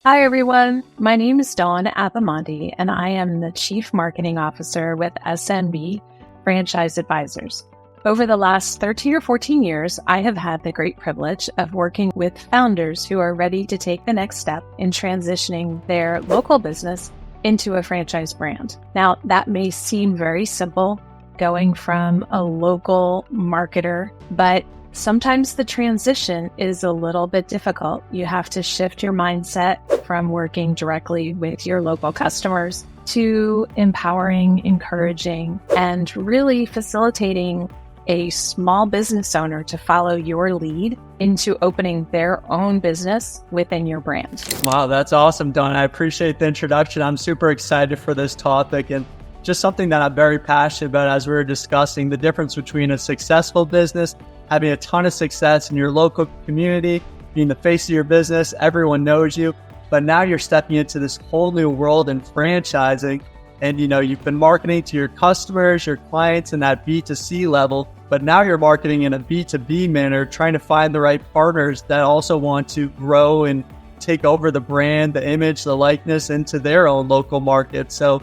Hi, everyone. My name is Dawn Abbamondi, and I am the Chief Marketing Officer with SMB Franchise Advisors. Over the last 13 or 14 years, I have had the great privilege of working with founders who are ready to take the next step in transitioning their local business into a franchise brand. Now, that may seem very simple, going from a local marketer, but sometimes the transition is a little bit difficult. You have to shift your mindset from working directly with your local customers to empowering, encouraging, and really facilitating a small business owner to follow your lead into opening their own business within your brand. Wow, that's awesome, Dawn. I appreciate the introduction. I'm super excited for this topic and just something that I'm very passionate about as we were discussing the difference between a successful business, having a ton of success in your local community, being the face of your business, everyone knows you, but now you're stepping into this whole new world in franchising. And you've been marketing to your customers, your clients in that B2C level, but now you're marketing in a B2B manner, trying to find the right partners that also want to grow and take over the brand, the image, the likeness into their own local market. So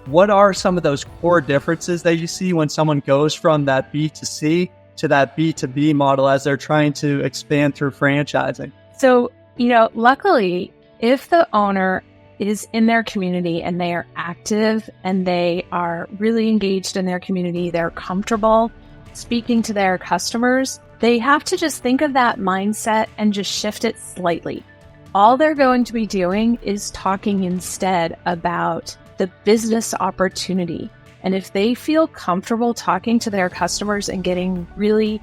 what are some of those core differences that you see when someone goes from that B2C to that B2B model as they're trying to expand through franchising? So, luckily, if the owner is in their community and they are active and they are really engaged in their community, they're comfortable speaking to their customers, they have to just think of that mindset and just shift it slightly. All they're going to be doing is talking instead about the business opportunity. And if they feel comfortable talking to their customers and getting really,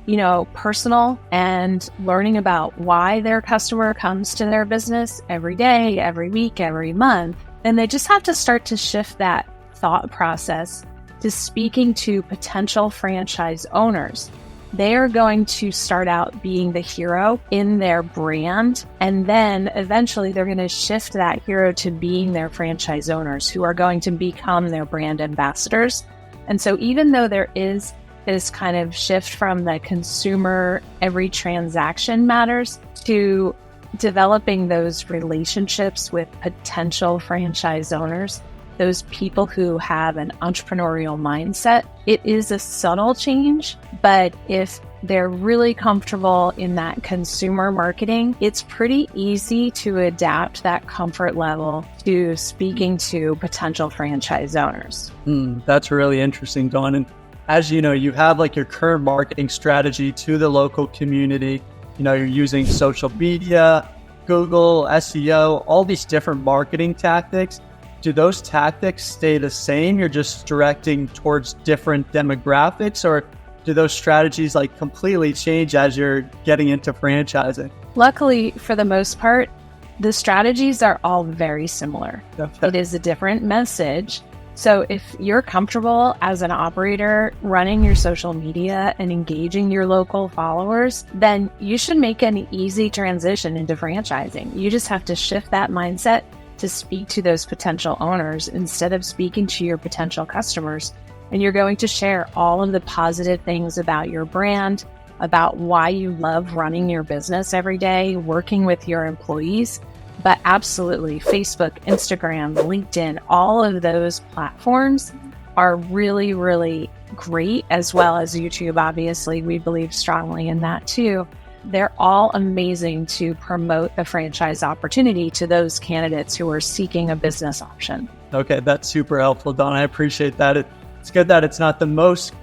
personal and learning about why their customer comes to their business every day, every week, every month, then they just have to start to shift that thought process to speaking to potential franchise owners. They are going to start out being the hero in their brand, and then eventually they're going to shift that hero to being their franchise owners who are going to become their brand ambassadors. And so even though there is this kind of shift from the consumer, every transaction matters, to developing those relationships with potential franchise owners, those people who have an entrepreneurial mindset, it is a subtle change, but if they're really comfortable in that consumer marketing, it's pretty easy to adapt that comfort level to speaking to potential franchise owners. That's really interesting, Dawn. And as you know, you have like your current marketing strategy to the local community. You're using social media, Google, SEO, all these different marketing tactics. Do those tactics stay the same? You're just directing towards different demographics, or do those strategies completely change as you're getting into franchising? Luckily, for the most part, the strategies are all very similar. Okay. It is a different message. So if you're comfortable as an operator running your social media and engaging your local followers, then you should make an easy transition into franchising. You just have to shift that mindset to speak to those potential owners instead of speaking to your potential customers. And you're going to share all of the positive things about your brand, about why you love running your business every day, working with your employees. But absolutely, Facebook, Instagram, LinkedIn, all of those platforms are really, really great, as well as YouTube. Obviously, we believe strongly in that too. They're all amazing to promote the franchise opportunity to those candidates who are seeking a business option. Okay, that's super helpful, Dawn. I appreciate that. It's good that it's not the most,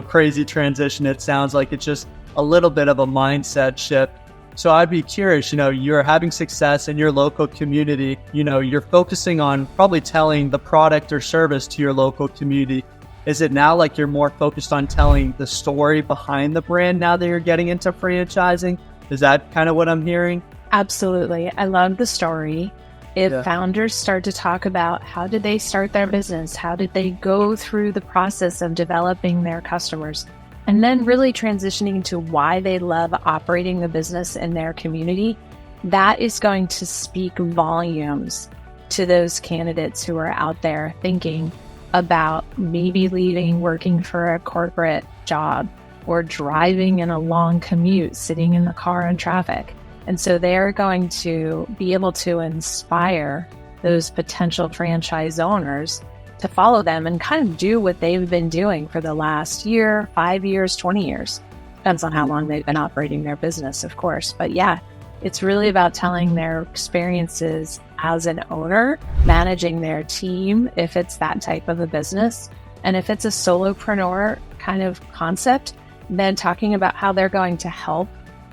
crazy transition. It sounds like it's just a little bit of a mindset shift. So I'd be curious, you're having success in your local community, you're focusing on probably telling the product or service to your local community. Is it now like you're more focused on telling the story behind the brand now that you're getting into franchising? Is that kind of what I'm hearing? Absolutely. I love the story. If founders start to talk about how did they start their business, how did they go through the process of developing their customers, and then really transitioning to why they love operating the business in their community, that is going to speak volumes to those candidates who are out there thinking about maybe leaving, working for a corporate job, or driving in a long commute, sitting in the car in traffic. And so they're going to be able to inspire those potential franchise owners to follow them and kind of do what they've been doing for the last year, 5 years, 20 years. Depends on how long they've been operating their business, of course. But yeah, it's really about telling their experiences as an owner, managing their team if it's that type of a business. And if it's a solopreneur kind of concept, then talking about how they're going to help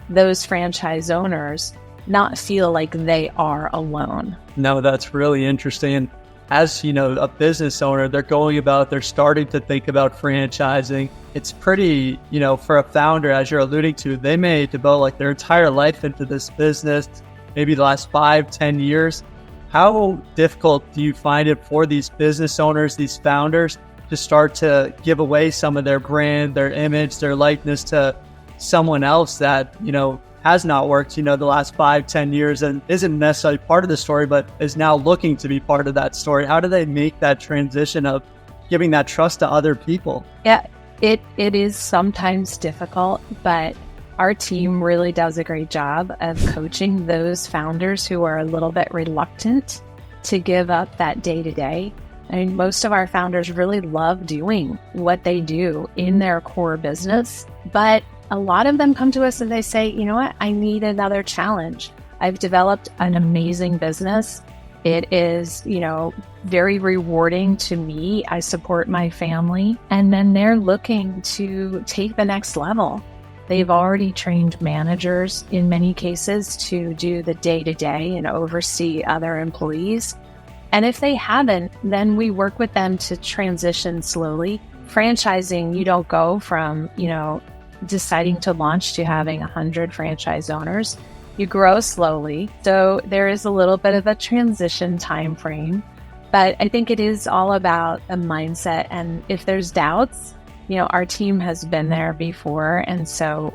those franchise owners not feel like they are alone. No, that's really interesting. And as a business owner, they're starting to think about franchising. It's pretty, for a founder, as you're alluding to, they may devote like their entire life into this business, maybe the last 5-10 years. How difficult do you find it for these business owners, these founders, to start to give away some of their brand, their image, their likeness to someone else that, has not worked, the last 5-10 years and isn't necessarily part of the story, but is now looking to be part of that story? How do they make that transition of giving that trust to other people? Yeah, it is sometimes difficult, but our team really does a great job of coaching those founders who are a little bit reluctant to give up that day-to-day. I mean, most of our founders really love doing what they do in their core business, but a lot of them come to us and they say, you know what, I need another challenge. I've developed an amazing business. It is, very rewarding to me. I support my family. And then they're looking to take the next level. They've already trained managers in many cases to do the day-to-day and oversee other employees. And if they haven't, then we work with them to transition slowly. Franchising, you don't go from, deciding to launch to having 100 franchise owners. You grow slowly. So there is a little bit of a transition time frame, but I think it is all about a mindset. And if there's doubts, our team has been there before. And so,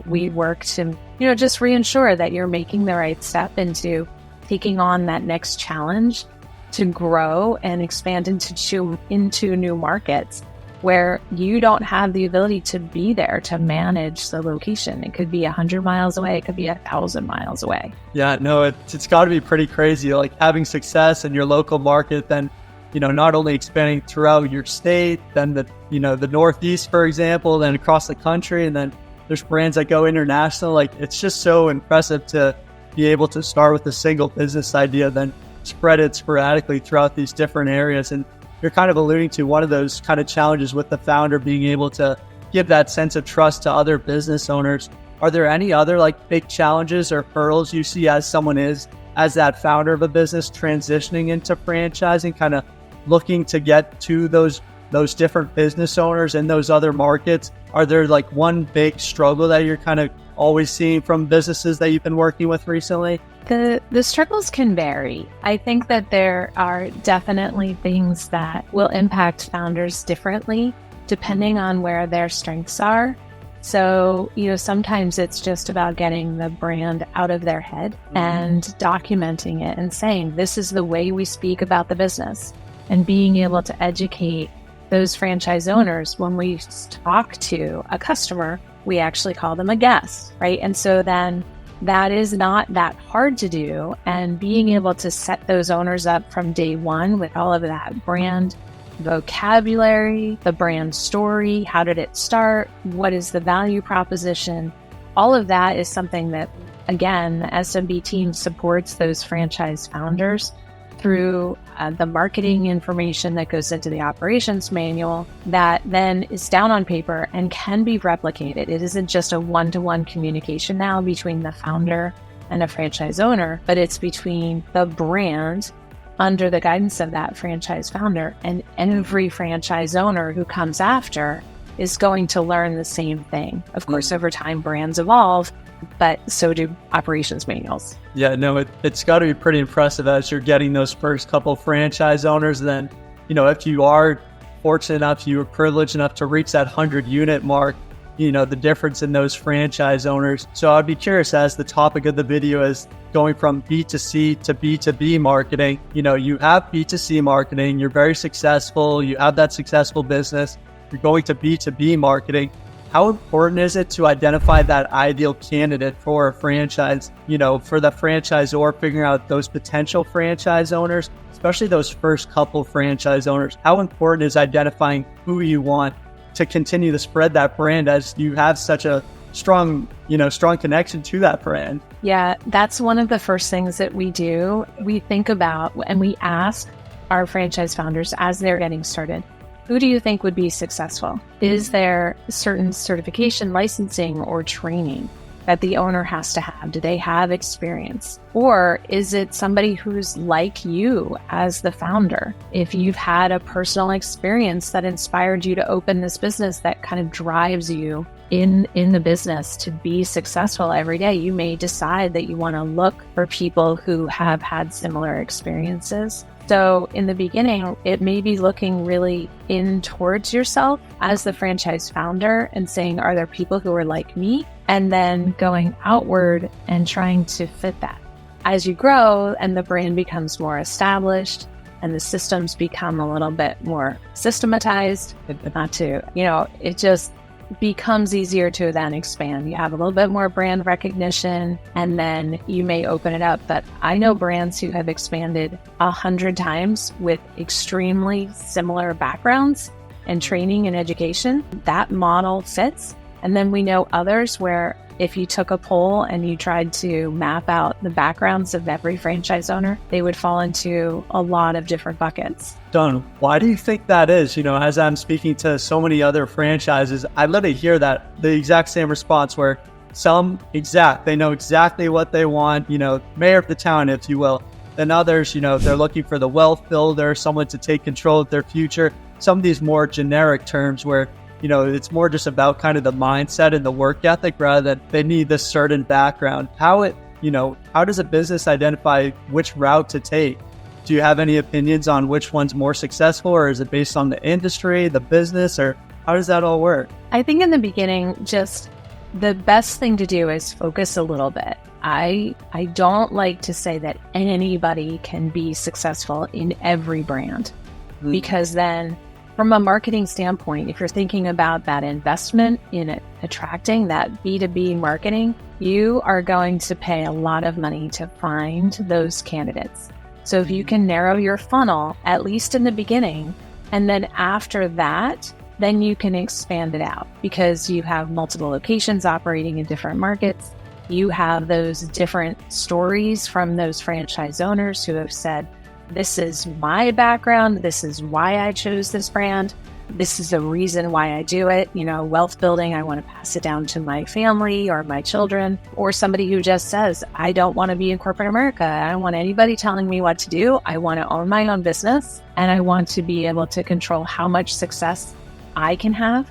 we work to, just reassure that you're making the right step into taking on that next challenge to grow and expand into new markets where you don't have the ability to be there to manage the location. It could be 100 miles away. It could be 1,000 miles away. Yeah, no, it's got to be pretty crazy. Like having success in your local market, then, not only expanding throughout your state, then the Northeast, for example, then across the country. And then there's brands that go international. Like it's just so impressive to be able to start with a single business idea, then spread it sporadically throughout these different areas. And you're kind of alluding to one of those kind of challenges with the founder being able to give that sense of trust to other business owners. Are there any other like big challenges or hurdles you see as someone is, as that founder of a business transitioning into franchising, kind of looking to get to those different business owners in those other markets? Are there like one big struggle that you're kind of always seeing from businesses that you've been working with recently? The struggles can vary. I think that there are definitely things that will impact founders differently depending on where their strengths are. So, sometimes it's just about getting the brand out of their head and documenting it and saying, this is the way we speak about the business, and being able to educate those franchise owners. When we talk to a customer, we actually call them a guest, right? And so then that is not that hard to do. And being able to set those owners up from day one with all of that brand vocabulary, the brand story, how did it start? What is the value proposition? All of that is something that, again, the SMB team supports those franchise founders through the marketing information that goes into the operations manual that then is down on paper and can be replicated. It isn't just a one-to-one communication now between the founder and a franchise owner, but it's between the brand under the guidance of that franchise founder, and every franchise owner who comes after is going to learn the same thing. Of course, over time, brands evolve, but so do operations manuals. Yeah, no, it's got to be pretty impressive as you're getting those first couple franchise owners. Then, if you are fortunate enough, you were privileged enough to reach that 100 unit mark, the difference in those franchise owners. So I'd be curious, as the topic of the video is going from B2C to B2B marketing, you have B2C marketing, you're very successful, you have that successful business, you're going to B2B marketing. how important is it to identify that ideal candidate for a franchise, for the franchisor, figuring out those potential franchise owners, especially those first couple franchise owners? How important is identifying who you want to continue to spread that brand as you have such a strong connection to that brand? Yeah, that's one of the first things that we do. We think about and we ask our franchise founders as they're getting started, who do you think would be successful? Is there certain certification, licensing, or training that the owner has to have? Do they have experience? Or is it somebody who's like you as the founder? If you've had a personal experience that inspired you to open this business that kind of drives you in the business to be successful every day, you may decide that you want to look for people who have had similar experiences. So in the beginning, it may be looking really in towards yourself as the franchise founder and saying, are there people who are like me? And then going outward and trying to fit that. As you grow and the brand becomes more established and the systems become a little bit more systematized, it just becomes easier to then expand. You have a little bit more brand recognition, and then you may open it up. But I know brands who have expanded 100 times with extremely similar backgrounds and training and education. That model fits. And then we know others where if you took a poll and you tried to map out the backgrounds of every franchise owner, they would fall into a lot of different buckets. Don, why do you think that is? As I'm speaking to so many other franchises, I literally hear that the exact same response where they know exactly what they want, mayor of the town, if you will. Then others, they're looking for the wealth builder, someone to take control of their future. Some of these more generic terms where it's more just about kind of the mindset and the work ethic rather than they need this certain background. How does a business identify which route to take? Do you have any opinions on which one's more successful, or is it based on the industry, the business, or how does that all work? I think in the beginning, just the best thing to do is focus a little bit. I don't like to say that anybody can be successful in every brand, because then from a marketing standpoint, if you're thinking about that investment in attracting that B2B marketing, you are going to pay a lot of money to find those candidates. So if you can narrow your funnel, at least in the beginning, and then after that, then you can expand it out because you have multiple locations operating in different markets. You have those different stories from those franchise owners who have said, this is my background. This is why I chose this brand. This is the reason why I do it. Wealth building, I want to pass it down to my family or my children, or somebody who just says, I don't want to be in corporate America. I don't want anybody telling me what to do. I want to own my own business, and I want to be able to control how much success I can have.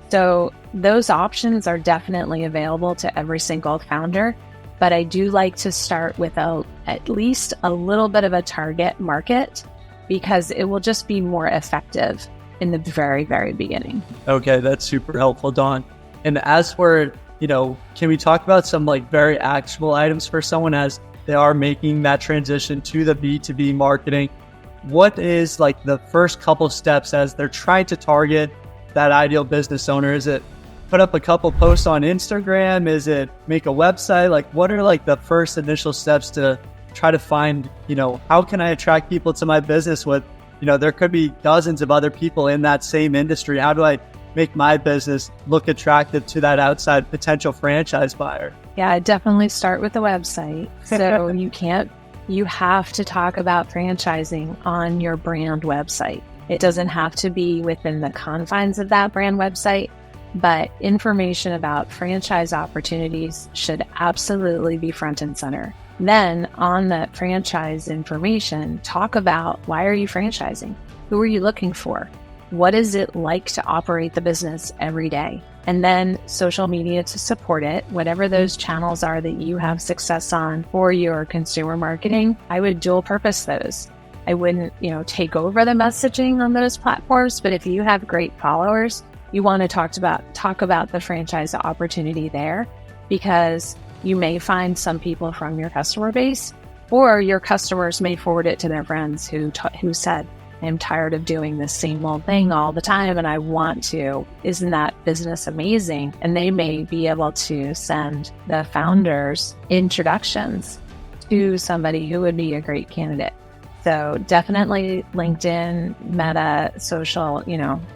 So those options are definitely available to every single founder. But I do like to start with at least a little bit of a target market because it will just be more effective in the very, very beginning. Okay, that's super helpful, Dawn. And as for, can we talk about some very actionable items for someone as they are making that transition to the B2B marketing? What is the first couple steps as they're trying to target that ideal business owner? Is it put up a couple posts on Instagram? Is it make a website? What are the first initial steps to try to find, how can I attract people to my business with, there could be dozens of other people in that same industry. How do I make my business look attractive to that outside potential franchise buyer? Yeah, definitely start with the website. So you have to talk about franchising on your brand website. It doesn't have to be within the confines of that brand website, but information about franchise opportunities should absolutely be front and center. Then on that franchise information, talk about why are you franchising? Who are you looking for? What is it like to operate the business every day? And then social media to support it, whatever those channels are that you have success on for your consumer marketing, I would dual purpose those. I wouldn't, take over the messaging on those platforms, but if you have great followers, you want to talk about the franchise opportunity there, because you may find some people from your customer base, or your customers may forward it to their friends who said, I'm tired of doing the same old thing all the time and I want to. Isn't that business amazing? And they may be able to send the founders introductions to somebody who would be a great candidate. So definitely LinkedIn, Meta, social,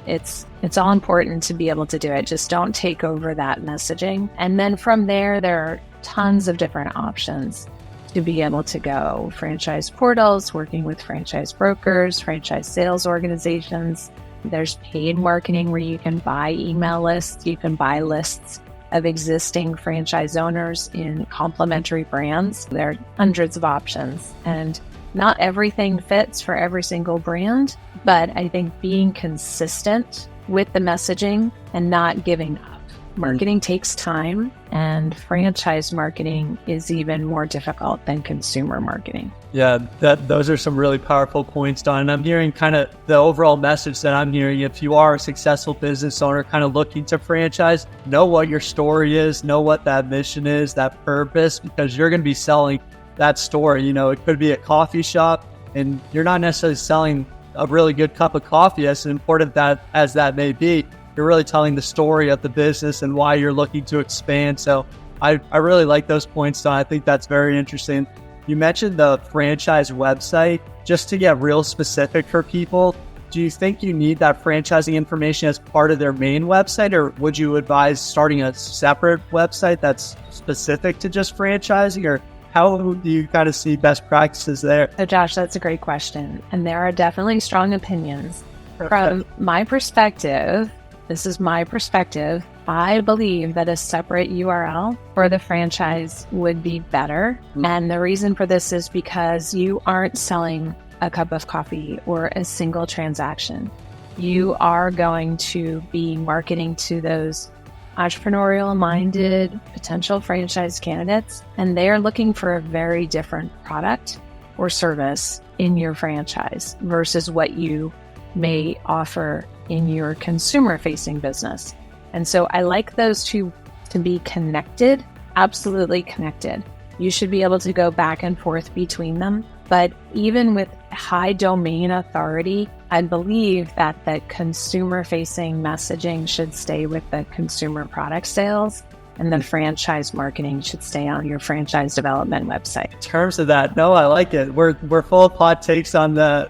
it's all important to be able to do it. Just don't take over that messaging. And then from there are tons of different options to be able to go. Franchise portals, working with franchise brokers, franchise sales organizations. There's paid marketing where you can buy email lists. You can buy lists of existing franchise owners in complementary brands. There are hundreds of options, and not everything fits for every single brand, but I think being consistent with the messaging and not giving up. Marketing takes time, and franchise marketing is even more difficult than consumer marketing. Yeah, those are some really powerful points, Don. And I'm hearing kind of the overall message that I'm hearing. If you are a successful business owner kind of looking to franchise, know what your story is, know what that mission is, that purpose, because you're going to be selling that story. It could be a coffee shop and you're not necessarily selling a really good cup of coffee, as important as that may be. You're really telling the story of the business and why you're looking to expand. So I really like those points, Don. I think that's very interesting. You mentioned the franchise website. Just to get real specific for people, do you think you need that franchising information as part of their main website, or would you advise starting a separate website that's specific to just franchising, or how do you kind of see best practices there? So Josh, that's a great question. And there are definitely strong opinions. From my perspective, this is my perspective, I believe that a separate URL for the franchise would be better. And the reason for this is because you aren't selling a cup of coffee or a single transaction. You are going to be marketing to those entrepreneurial-minded potential franchise candidates, and they are looking for a very different product or service in your franchise versus what you may offer in your consumer-facing business. And so I like those two to be connected, absolutely connected. You should be able to go back and forth between them. But even with high domain authority, I believe that the consumer-facing messaging should stay with the consumer product sales, and the franchise marketing should stay on your franchise development website. In terms of that, no, I like it. We're full of hot takes on the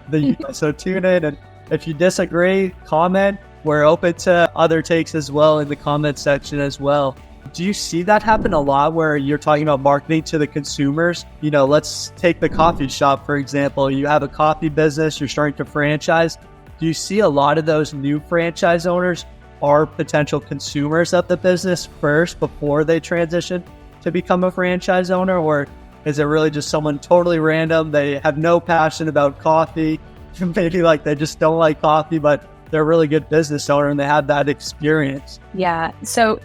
so tune in, and if you disagree, comment. We're open to other takes as well in the comment section as well. Do you see that happen a lot where you're talking about marketing to the consumers? Let's take the coffee shop, for example. You have a coffee business, you're starting to franchise. Do you see a lot of those new franchise owners are potential consumers of the business first before they transition to become a franchise owner? Or is it really just someone totally random? They have no passion about coffee. Maybe they just don't like coffee, but they're a really good business owner and they have that experience. Yeah. So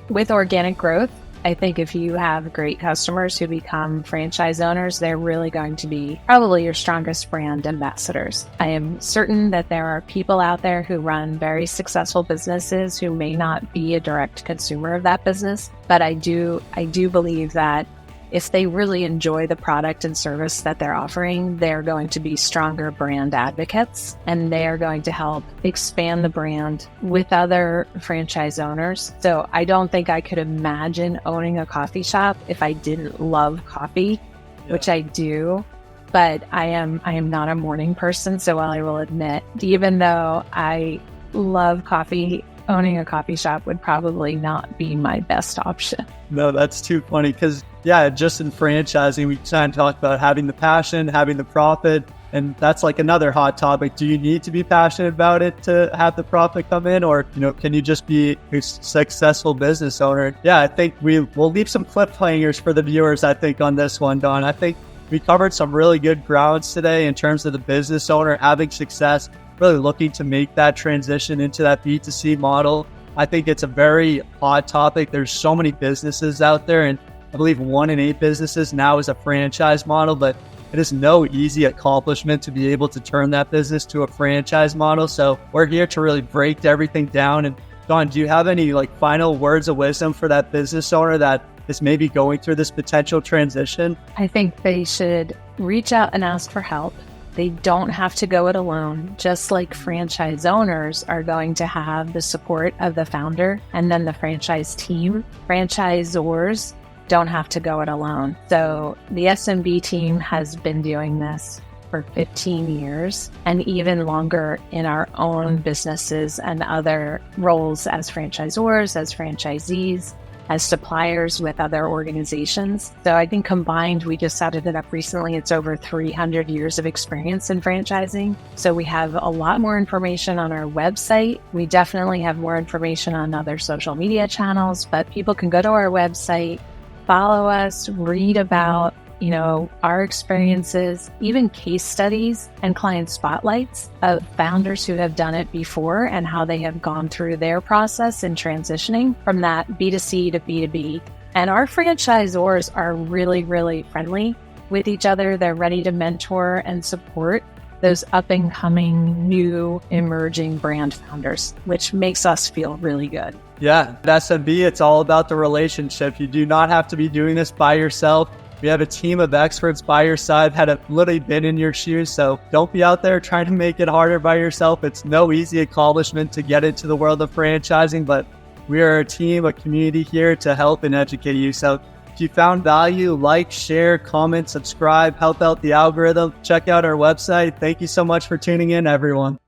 with organic growth, I think if you have great customers who become franchise owners, they're really going to be probably your strongest brand ambassadors. I am certain that there are people out there who run very successful businesses who may not be a direct consumer of that business, but I do believe that if they really enjoy the product and service that they're offering, they're going to be stronger brand advocates, and they are going to help expand the brand with other franchise owners. So I don't think I could imagine owning a coffee shop if I didn't love coffee, which I do, but I am not a morning person. So while I will admit, even though I love coffee, owning a coffee shop would probably not be my best option. No, that's too funny because, just in franchising, we kind of talk about having the passion, having the profit, and that's another hot topic. Do you need to be passionate about it to have the profit come in, or, can you just be a successful business owner? Yeah, I think we'll leave some cliffhangers for the viewers, I think, on this one, Don. I think we covered some really good grounds today in terms of the business owner having success, really looking to make that transition into that B2C model. I think it's a very hot topic. There's so many businesses out there, and I believe 1 in 8 businesses now is a franchise model, but it is no easy accomplishment to be able to turn that business to a franchise model. So we're here to really break everything down. And Don, do you have any final words of wisdom for that business owner that is maybe going through this potential transition? I think they should reach out and ask for help. They don't have to go it alone, just like franchise owners are going to have the support of the founder and then the franchise team. Franchisors don't have to go it alone. So the SMB team has been doing this for 15 years and even longer in our own businesses and other roles as franchisors, as franchisees, as suppliers with other organizations. So I think combined, we just added it up recently, it's over 300 years of experience in franchising. So we have a lot more information on our website. We definitely have more information on other social media channels, but people can go to our website, follow us, read about our experiences, even case studies and client spotlights of founders who have done it before and how they have gone through their process in transitioning from that B2C to B2B. And our franchisors are really, really friendly with each other. They're ready to mentor and support those up and coming new emerging brand founders, which makes us feel really good. Yeah, at SMB, it's all about the relationship. You do not have to be doing this by yourself. We have a team of experts by your side that have literally been in your shoes. So don't be out there trying to make it harder by yourself. It's no easy accomplishment to get into the world of franchising, but we are a team, a community here to help and educate you. So if you found value, like, share, comment, subscribe, help out the algorithm. Check out our website. Thank you so much for tuning in, everyone.